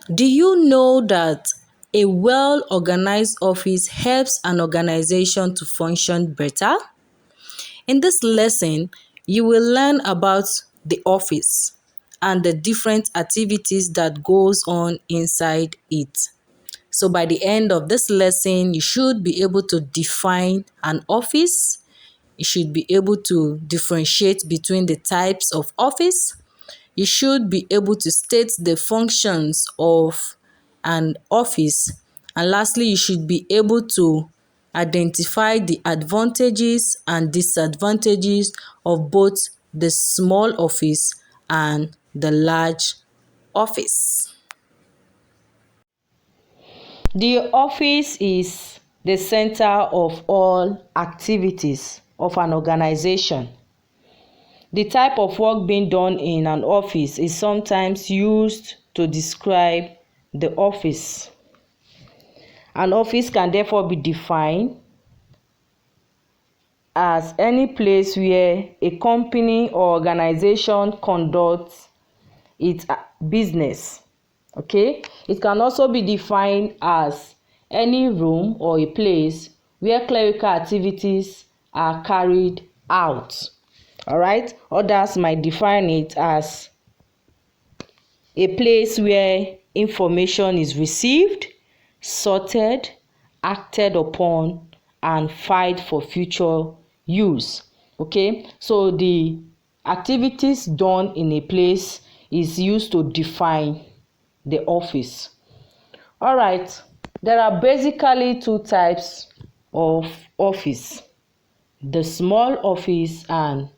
Do you know that a well-organized office helps an organization to function better? In this lesson, you will learn about the office and the different activities that goes on inside it. So by the end of this lesson, you should be able to define an office. You should be able to differentiate between the types of office. You should be able to state the functions of an office. And lastly, you should be able to identify the advantages and disadvantages of both the small office and the large office. The office is the center of all activities of an organization. The type of work being done in an office is sometimes used to describe the office. An office can therefore be defined as any place where a company or organization conducts its business. Okay? It can also be defined as any room or a place where clerical activities are carried out. All right? Others might define it as a place where information is received, sorted, acted upon, and filed for future use. Okay, so the activities done in a place is used to define the office. All right, there are basically two types of office: the small office and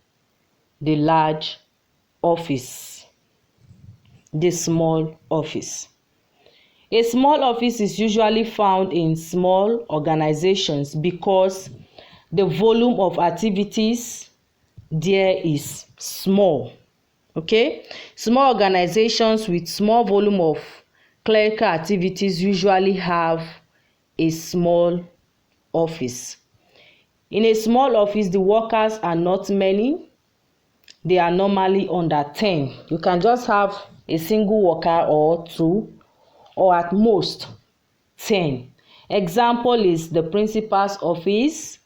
the large office. The small office. A small office is usually found in small organizations because the volume of activities there is small. Okay? Small organizations with small volume of clerical activities usually have a small office. In a small office, the workers are not many. They are normally under 10. You can just have a single worker or two, or at most 10. Example is the principal's office,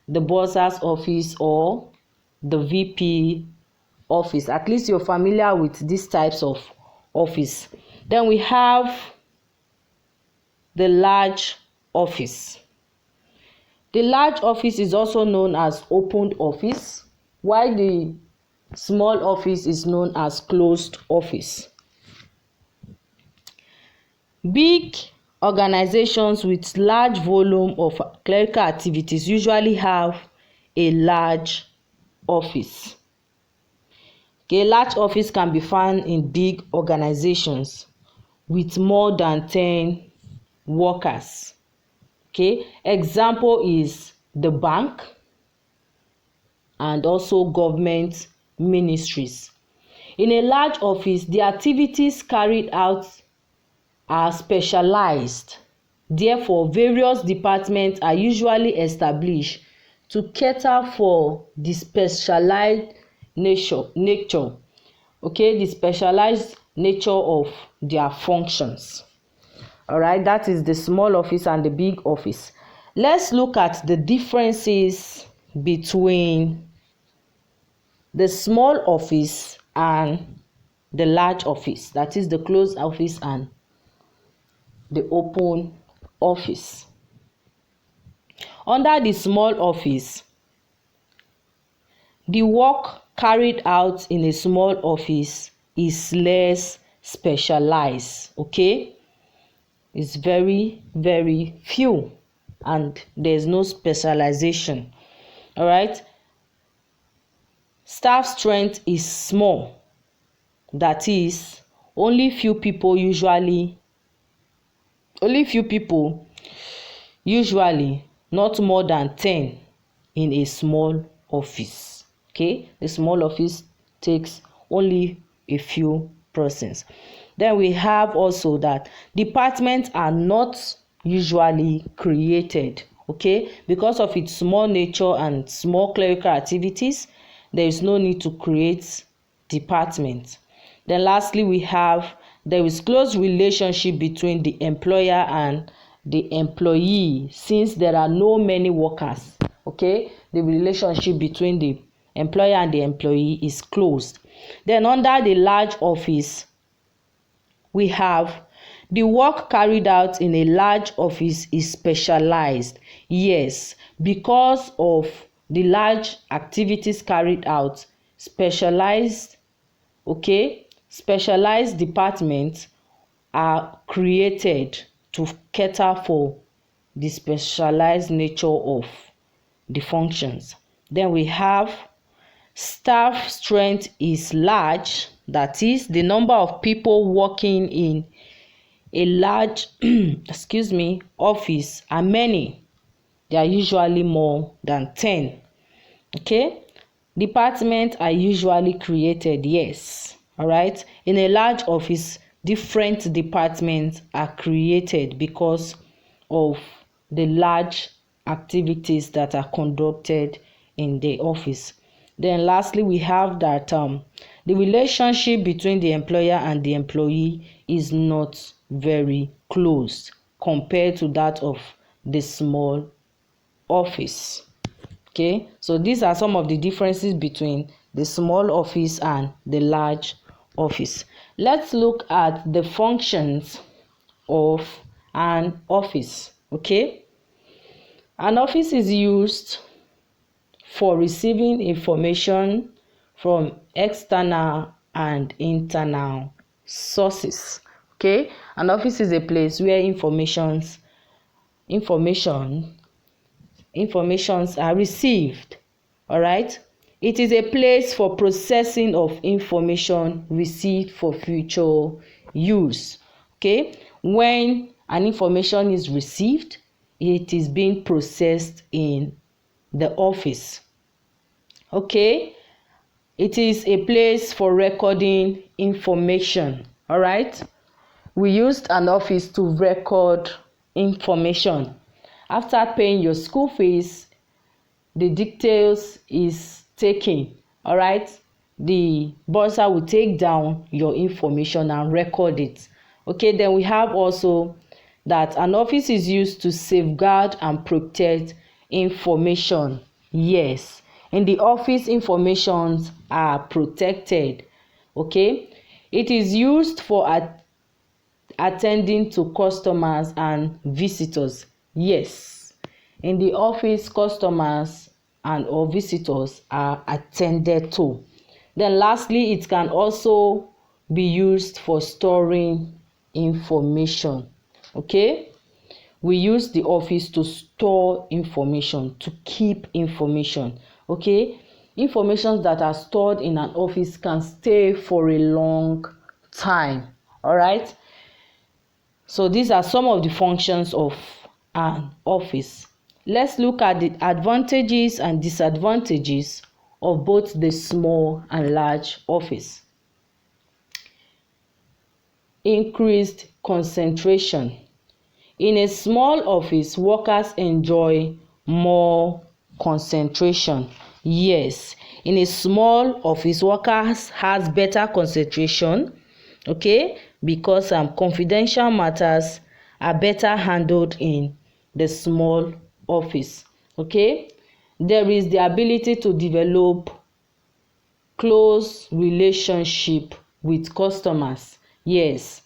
the bursar's office, or the VP office. At least you're familiar with these types of office. Then we have the large office. The large office is also known as opened office, while the small office is known as closed office. Big organizations with large volume of clerical activities usually have a large office. A large office can be found in big organizations with more than 10 workers. Okay, example is the bank and also government ministries. In a large office, the activities carried out are specialized. Therefore, various departments are usually established to cater for the specialized nature. Okay, the specialized nature of their functions. All right, that is the small office and the big office. Let's look at the differences between the small office and the large office, that is the closed office and the open office. Under the small office, the work carried out in a small office is less specialized. Okay, it's very few and there's no specialization. All right, staff strength is small, that is only few people usually, not more than 10 in a small office. Okay, the small office takes only a few persons. Then we have also that departments are not usually created. Okay, because of its small nature and small clerical activities, there is no need to create departments. Then lastly, we have there is close relationship between the employer and the employee, since there are no many workers. Okay, the relationship between the employer and the employee is closed. Then under the large office, we have the work carried out in a large office is specialized. Yes, because of the large activities carried out, specialized departments are created to cater for the specialized nature of the functions. Then we have staff strength is large, that is, the number of people working in a large office are many. They are usually more than 10. Okay, departments are usually created. Yes, all right. In a large office, different departments are created because of the large activities that are conducted in the office. Then lastly, we have that the relationship between the employer and the employee is not very close compared to that of the small office. Okay, so these are some of the differences between the small office and the large office. Let's look at the functions of an office. Okay, an office is used for receiving information from external and internal sources. Okay, an office is a place where informations are received. All right, it is a place for processing of information received for future use. Okay, when an information is received, it is being processed in the office. Okay, it is a place for recording information. All right, we used an office to record information. After paying your school fees, the details is taken. All right, the bursar will take down your information and record it. Okay, then we have also that an office is used to safeguard and protect information. Yes, in the office, informations are protected. Okay, it is used for attending to customers and visitors. Yes, in the office, customers and or visitors are attended to. Then lastly, it can also be used for storing information. Okay, we use the office to store information, to keep information. Okay, information that are stored in an office can stay for a long time. All right, so these are some of the functions of an office. Let's look at the advantages and disadvantages of both the small and large office. Increased concentration. In a small office, workers enjoy more concentration. Yes, in a small office, workers has better concentration. Okay, because confidential matters are better handled in the small office. Okay, there is the ability to develop close relationship with customers. Yes,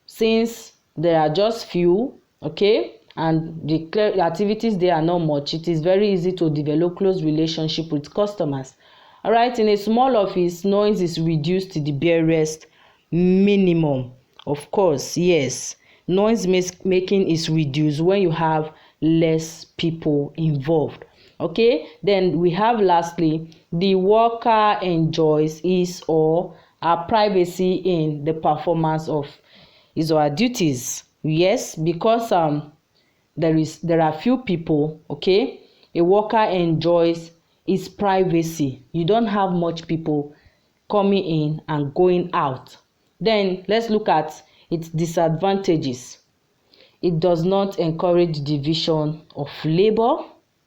since there are just few, okay, and the activities there are not much, it is very easy to develop close relationship with customers. All right, in a small office, noise is reduced to the barest minimum. Of course, yes, noise making is reduced when you have less people involved. Okay, then we have lastly, the worker enjoys his or her privacy in the performance of his or her duties. Yes, because there are few people. Okay, a worker enjoys his privacy. You don't have much people coming in and going out. Then let's look at its disadvantages. It does not encourage division of labor.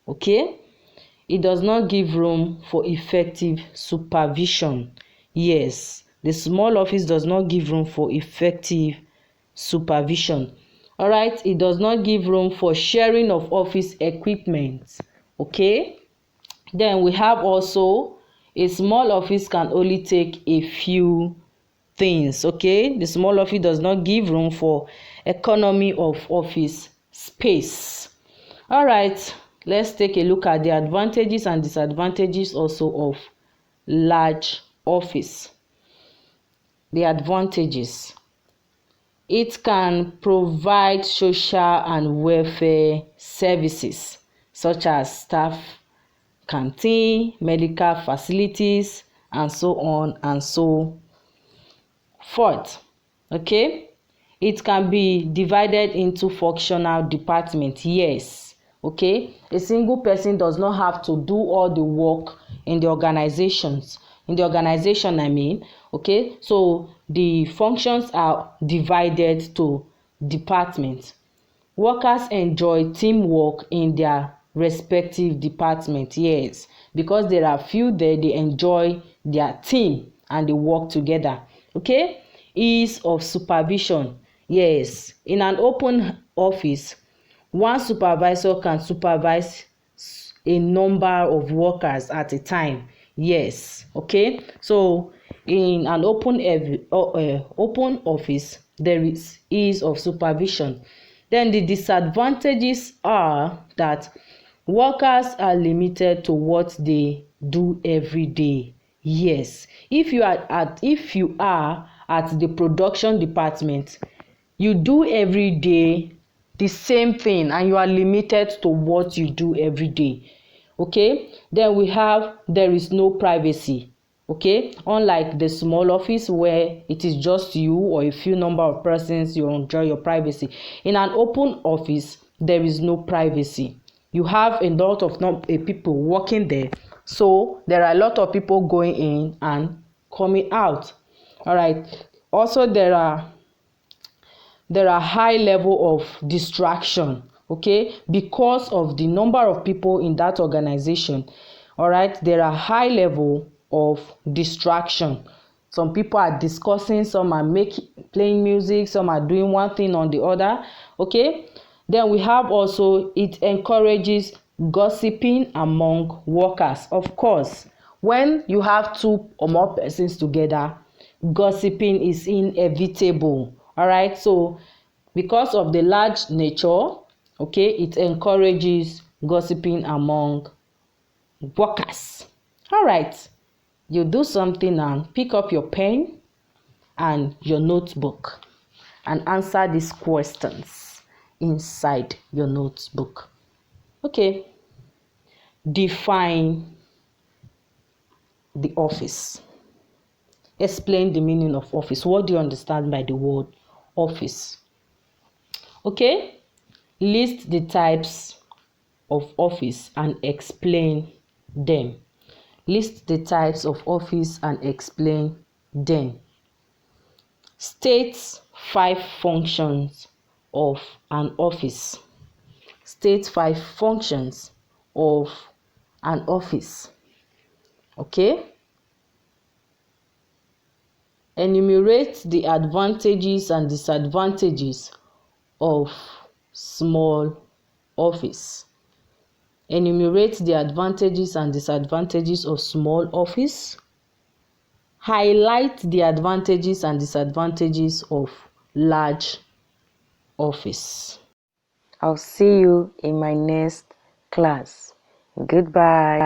Okay, it does not give room for effective supervision. Yes, The small office does not give room for effective supervision. All right, it does not give room for sharing of office equipment. Okay, then we have also a small office can only take a few things. Okay, the small office does not give room for economy of office space. All right, let's take a look at the advantages and disadvantages also of large office. The advantages: it can provide social and welfare services such as staff canteen, medical facilities, and so on and so forth. Okay, it can be divided into functional departments. Yes, okay, a single person does not have to do all the work in the organization, I mean. Okay, so the functions are divided to departments. Workers enjoy teamwork in their respective department. Yes, because there are few there, they enjoy their team and they work together. Okay, ease of supervision. Yes, in an open office, one supervisor can supervise a number of workers at a time. Yes, okay, so in an open office, there is ease of supervision. Then the disadvantages are that workers are limited to what they do every day. Yes, if you are at the production department, you do every day the same thing and you are limited to what you do every day. Okay, then we have there is no privacy. Okay, unlike the small office where it is just you or a few number of persons, you enjoy your privacy. In an open office, there is no privacy. You have a lot of people working there, so there are a lot of people going in and coming out. All right, also there are high level of distraction. Okay, because of the number of people in that organization. All right, there are high level of distraction. Some people are discussing, some are playing music, some are doing one thing on the other. Okay, then we have also, it encourages gossiping among workers. Of course, when you have two or more persons together, gossiping is inevitable. All right, so because of the large nature, okay, it encourages gossiping among workers. All right, you do something now. Pick up your pen and your notebook and answer these questions inside your notebook. Okay, define the office. Explain the meaning of office. What do you understand by the word office? Okay, list the types of office and explain them. List the types of office and explain them. State 5 functions of an office. State 5 functions of an office. Okay. Enumerate the advantages and disadvantages of small office. Enumerate the advantages and disadvantages of small office. Highlight the advantages and disadvantages of large office. I'll see you in my next class. Goodbye.